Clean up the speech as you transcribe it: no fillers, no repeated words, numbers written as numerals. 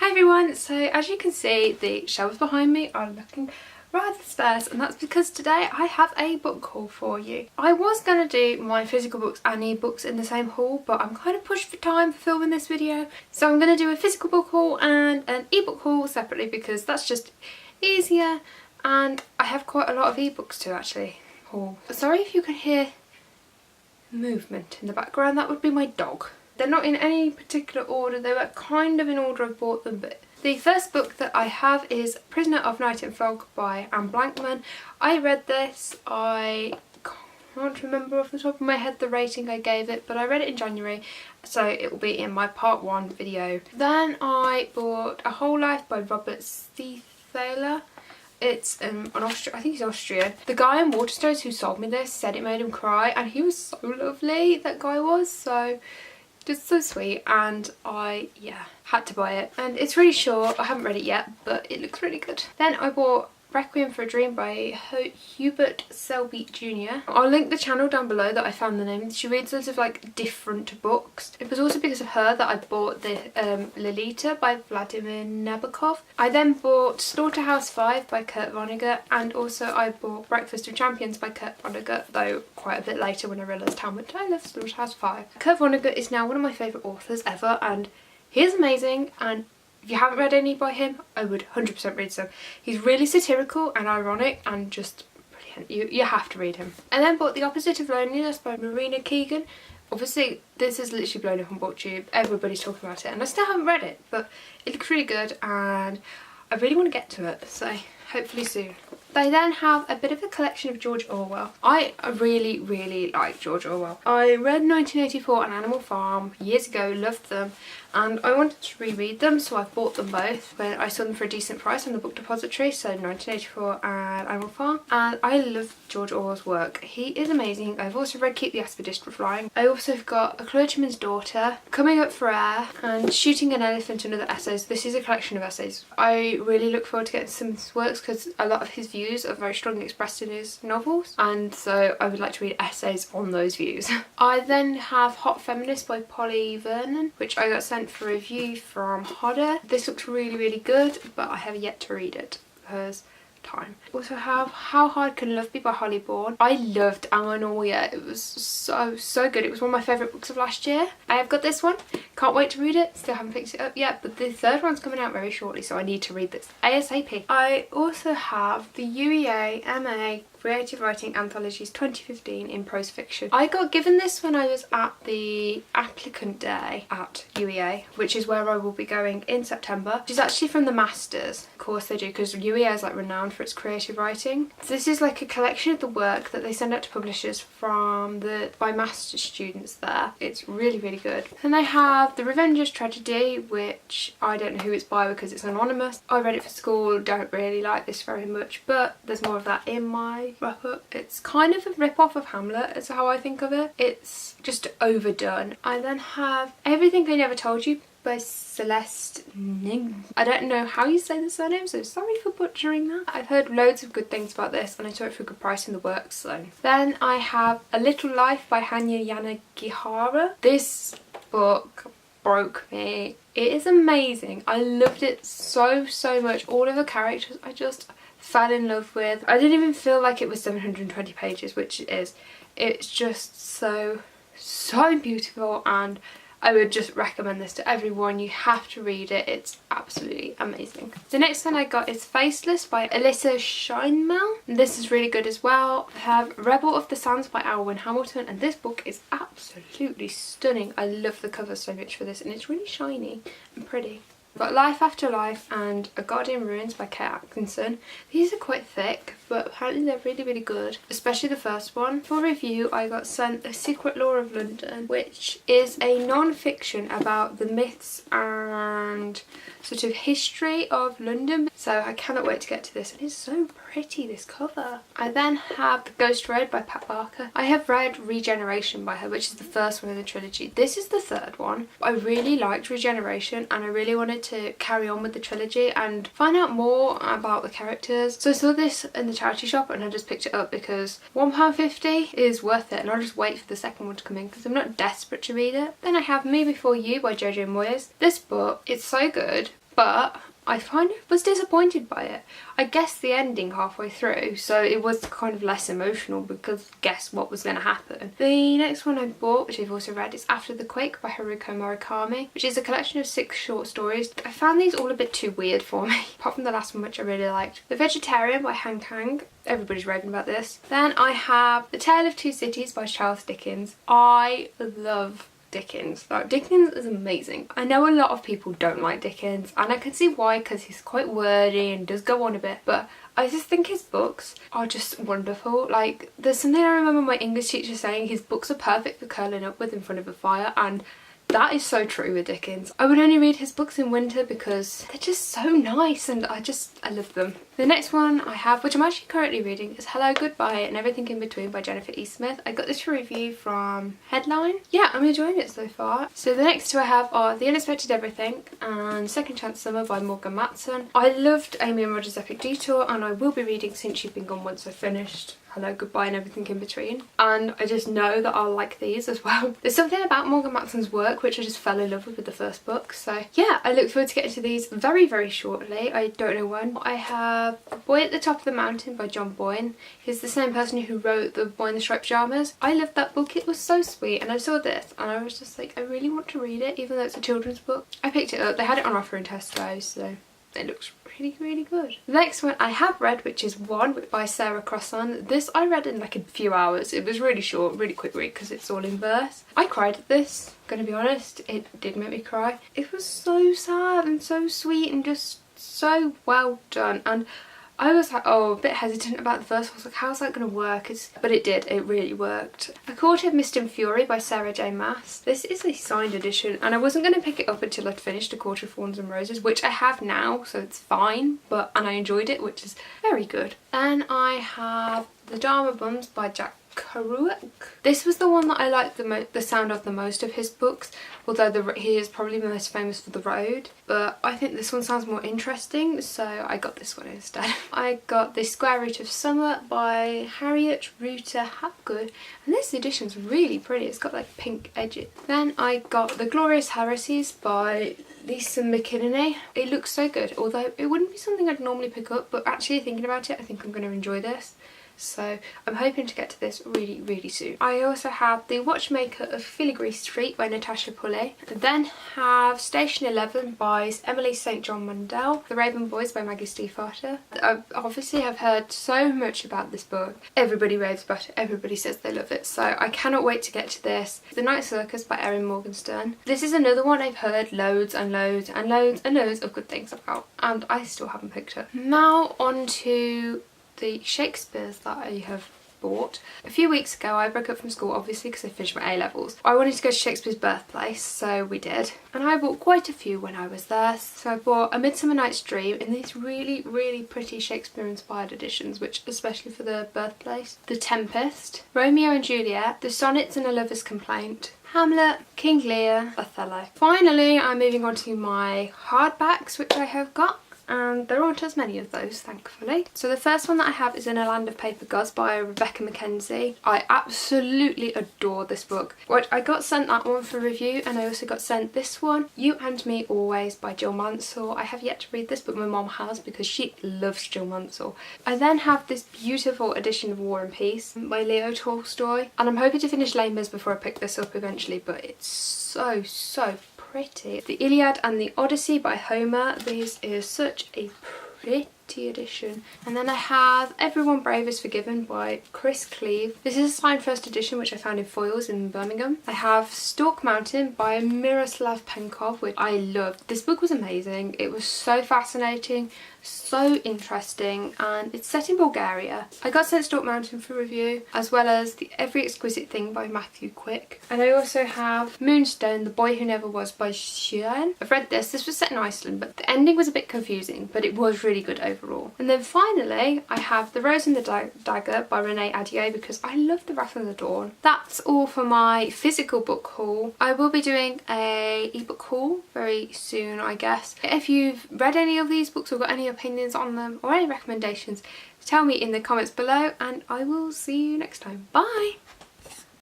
Hi everyone, so as you can see the shelves behind me are looking rather sparse, and that's because today I have a book haul for you. I was going to do my physical books and e-books in the same haul, but I'm kind of pushed for time for filming this video, so I'm going to do a physical book haul and an e-book haul separately because that's just easier, and I have quite a lot of e-books to actually haul. Sorry if you can hear movement in the background, that would be my dog. They're not in any particular order, they were kind of in order I bought them, but the first book that I have is Prisoner of Night and Fog by Anne Blankman. I read this, I can't remember off the top of my head the rating I gave it, but I read it in January, so it will be in my part 1 video. Then I bought A Whole Life by Robert Stiefeler. It's I think he's Austrian. The guy in Waterstones who sold me this said it made him cry, and he was so lovely, that guy was, so just so sweet, and I had to buy it. And it's really short, I haven't read it yet, but it looks really good. Then I bought Requiem for a Dream by Hubert Selby Jr. I'll link the channel down below that I found the name. She reads loads of like different books. It was also because of her that I bought the Lolita by Vladimir Nabokov. I then bought Slaughterhouse 5 by Kurt Vonnegut, and also I bought Breakfast of Champions by Kurt Vonnegut, though quite a bit later when I realised how much I love Slaughterhouse 5. Kurt Vonnegut is now one of my favourite authors ever, and he is amazing, and if you haven't read any by him, I would 100% read some. He's really satirical and ironic and just brilliant. You have to read him. And then bought The Opposite of Loneliness by Marina Keegan. Obviously, this is literally blown up on BookTube. Everybody's talking about it, and I still haven't read it, but it looks really good and I really want to get to it, so hopefully soon. They then have a bit of a collection of George Orwell. I really like George Orwell. I read 1984 and Animal Farm years ago, loved them, and I wanted to reread them, so I bought them both when I saw them for a decent price on the Book Depository, so 1984 and Animal Farm. And I love George Orwell's work. He is amazing. I've also read Keep the Aspidistra Flying. I also have got A Clergyman's Daughter, Coming Up for Air, and Shooting an Elephant and Other Essays. This is a collection of essays. I really look forward to getting some of his works because a lot of his views are very strongly expressed in his novels, and so I would like to read essays on those views. I then have Hot Feminist by Polly Vernon, which I got sent for review from Hodder. This looks really good, but I have yet to read it because time. Also have How Hard Can Love Be by Holly Bourne. I loved Ammonia. It was so good. It was one of my favourite books of last year. I have got this one. Can't wait to read it. Still haven't picked it up yet, but the third one's coming out very shortly, so I need to read this ASAP. I also have the UEA MA Creative Writing Anthologies 2015 in Prose Fiction. I got given this when I was at the applicant day at UEA, which is where I will be going in September, which is actually from the Masters course they do, because UEA is like renowned for its creative writing. So this is like a collection of the work that they send out to publishers by Master's students there. It's really good. And they have The Revenger's Tragedy, which I don't know who it's by because it's anonymous. I read it for school, don't really like this very much, but there's more of that in my wrap up. It's kind of a rip-off of Hamlet, is how I think of it. It's just overdone. I then have Everything I Never Told You by Celeste Ning. I don't know how you say the surname, so sorry for butchering that. I've heard loads of good things about this, and I saw it for a good price in the works, so. Then I have A Little Life by Hanya Yanagihara. This book broke me. It is amazing. I loved it so much. All of the characters I just fell in love with. I didn't even feel like it was 720 pages, which it is. It's just so beautiful, and I would just recommend this to everyone. You have to read it. It's absolutely amazing. The next one I got is Faceless by Alyssa Scheinmel. This is really good as well. I have Rebel of the Sands by Alwyn Hamilton, and this book is absolutely stunning. I love the cover so much for this, and it's really shiny and pretty. I've got Life After Life and A Guardian Ruins by Kate Atkinson. These are quite thick, but apparently they're really good, especially the first one. For review, I got sent A Secret Law of London, which is a non-fiction about the myths and sort of history of London. So I cannot wait to get to this, and it's so pretty, this cover. I then have The Ghost Road by Pat Barker. I have read Regeneration by her, which is the first one in the trilogy. This is the third one. I really liked Regeneration, and I really wanted to carry on with the trilogy and find out more about the characters. So I saw this in the charity shop and I just picked it up because £1.50 is worth it, and I'll just wait for the second one to come in because I'm not desperate to read it. Then I have Me Before You by Jojo Moyes. This book, it's so good, but I kind of was disappointed by it. I guessed the ending halfway through, so it was kind of less emotional because guess what was going to happen. The next one I bought, which I've also read, is After the Quake by Haruko Murakami, which is a collection of 6 short stories. I found these all a bit too weird for me, apart from the last one which I really liked. The Vegetarian by Han Kang. Everybody's raving about this. Then I have The Tale of Two Cities by Charles Dickens. I love Dickens. Like, Dickens is amazing. I know a lot of people don't like Dickens, and I can see why, because he's quite wordy and does go on a bit, but I just think his books are just wonderful. Like, there's something I remember my English teacher saying, his books are perfect for curling up with in front of a fire, and that is so true with Dickens. I would only read his books in winter because they're just so nice and I love them. The next one I have, which I'm actually currently reading, is Hello, Goodbye and Everything in Between by Jennifer E. Smith. I got this for review from Headline. Yeah, I'm enjoying it so far. So the next two I have are The Unexpected Everything and Second Chance Summer by Morgan Matson. I loved Amy and Roger's Epic Detour, and I will be reading Since You've Been Gone once I've finished Hello, Goodbye and Everything in Between, and I just know that I'll like these as well. There's something about Morgan Matson's work which I just fell in love with the first book, so yeah, I look forward to getting to these very, very shortly. I don't know when. I have A Boy at the Top of the Mountain by John Boyne. He's the same person who wrote The Boy in the Striped Pyjamas. I loved that book, it was so sweet, and I saw this and I was just like, I really want to read it, even though it's a children's book. I picked it up, they had it on offer in Tesco, so it looks really, really good. The next one I have read, which is One by Sarah Crossan. This I read in like a few hours. It was really short, really quick read because it's all in verse. I cried at this, gonna be honest. It did make me cry. It was so sad and so sweet and just so well done, and I was like, oh, a bit hesitant about the first one. I was like, how's that going to work? But it did, it really worked. A Court of Mist and Fury by Sarah J. Maas. This is a signed edition, and I wasn't going to pick it up until I'd finished A Court of Thorns and Roses, which I have now, so it's fine, and I enjoyed it, which is very good. Then I have The Dharma Bums by Jack Kerouac. This was the one that I liked the sound of the most of his books, although he is probably most famous for The Road, but I think this one sounds more interesting, so I got this one instead. I got The Square Root of Summer by Harriet Ruter Hapgood, and this edition's really pretty. It's got like pink edges. Then I got The Glorious Heresies by Lisa McKinney. It looks so good, although it wouldn't be something I'd normally pick up, but actually thinking about it, I think I'm going to enjoy this. So I'm hoping to get to this really, really soon. I also have The Watchmaker of Filigree Street by Natasha Pulley. I then have Station 11 by Emily St. John Mandel. The Raven Boys by Maggie Stiefvater. I obviously have heard so much about this book. Everybody raves about it. Everybody says they love it. So I cannot wait to get to this. The Night Circus by Erin Morgenstern. This is another one I've heard loads and loads and loads and loads of good things about, and I still haven't picked up. Now on to the Shakespeares that I have bought. A few weeks ago I broke up from school, obviously, because I finished my A-levels. I wanted to go to Shakespeare's birthplace, so we did. And I bought quite a few when I was there. So I bought A Midsummer Night's Dream in these really, really pretty Shakespeare-inspired editions, which especially for the birthplace. The Tempest, Romeo and Juliet, The Sonnets and A Lover's Complaint, Hamlet, King Lear, Othello. Finally, I'm moving on to my hardbacks, which I have got, and there aren't as many of those, thankfully. So the first one that I have is In a Land of Paper Gods by Rebecca Mackenzie. I absolutely adore this book. I got sent that one for review, and I also got sent this one, You and Me Always by Jill Mansell. I have yet to read this, but my mom has because she loves Jill Mansell. I then have this beautiful edition of War and Peace by Leo Tolstoy, and I'm hoping to finish Les Mis before I pick this up eventually, but it's so pretty. The Iliad and the Odyssey by Homer. This is such a pretty edition. And then I have Everyone Brave is Forgiven by Chris Cleave. This is a signed first edition which I found in Foyles in Birmingham. I have Stork Mountain by Miroslav Penkov, which I loved. This book was amazing. It was so fascinating, so interesting, and it's set in Bulgaria. I got sent Stork Mountain for review, as well as The Every Exquisite Thing by Matthew Quick. And I also have Moonstone, The Boy Who Never Was by Shuan. I've read this. This was set in Iceland, but the ending was a bit confusing, but it was really good overall. And then finally, I have The Rose and the Dagger by Renee Adier, because I love The Wrath of the Dawn. That's all for my physical book haul. I will be doing a ebook haul very soon, I guess. If you've read any of these books or got any opinions on them or any recommendations, tell me in the comments below, and I will see you next time. Bye!